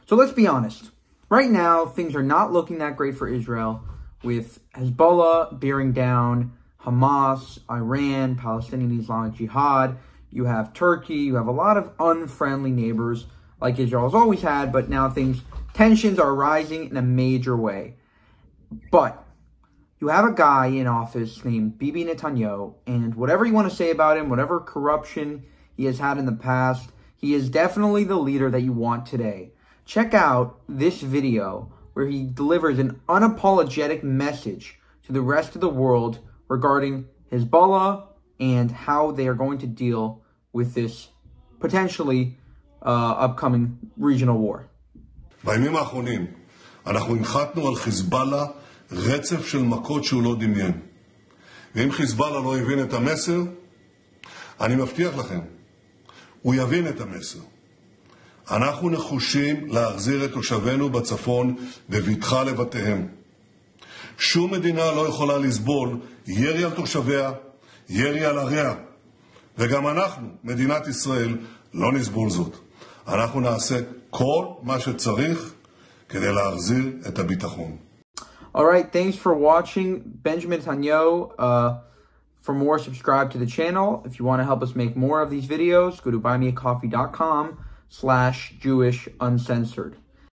So let's be honest. Right now, things are not looking that great for Israel, with Hezbollah bearing down Hamas, Iran, Palestinian Islamic Jihad. You have Turkey. You have a lot of unfriendly neighbors like Israel has always had, but now tensions are rising in a major way. But you have a guy in office named Bibi Netanyahu, and whatever you want to say about him, whatever corruption he has had in the past, he is definitely the leader that you want today. Check out this video where he delivers an unapologetic message to the rest of the world regarding Hezbollah and how they are going to deal with this potentially upcoming regional war. בימים האחרונים אנחנו הנחתנו על חיזבאללה רצף של מכות שהוא לא דמיין. ואם חיזבאללה לא יבין את המסר, אני מבטיח לכם, הוא יבין את המסר. אנחנו נחושים להחזיר את תושבינו בצפון בבטחה לבתיהם. שום מדינה לא יכולה לסבול ירי על תושביה, ירי על עריה. וגם אנחנו, מדינת ישראל, לא נסבול זאת. אנחנו נעשה כל מה שצריך כדי להחזיר את הביטחון. Alright, thanks for watching. Benjamin Netanyahu. For more, subscribe to the channel. If you want to help us make more of these videos, go to buymeacoffee.com/Jewish Uncensored.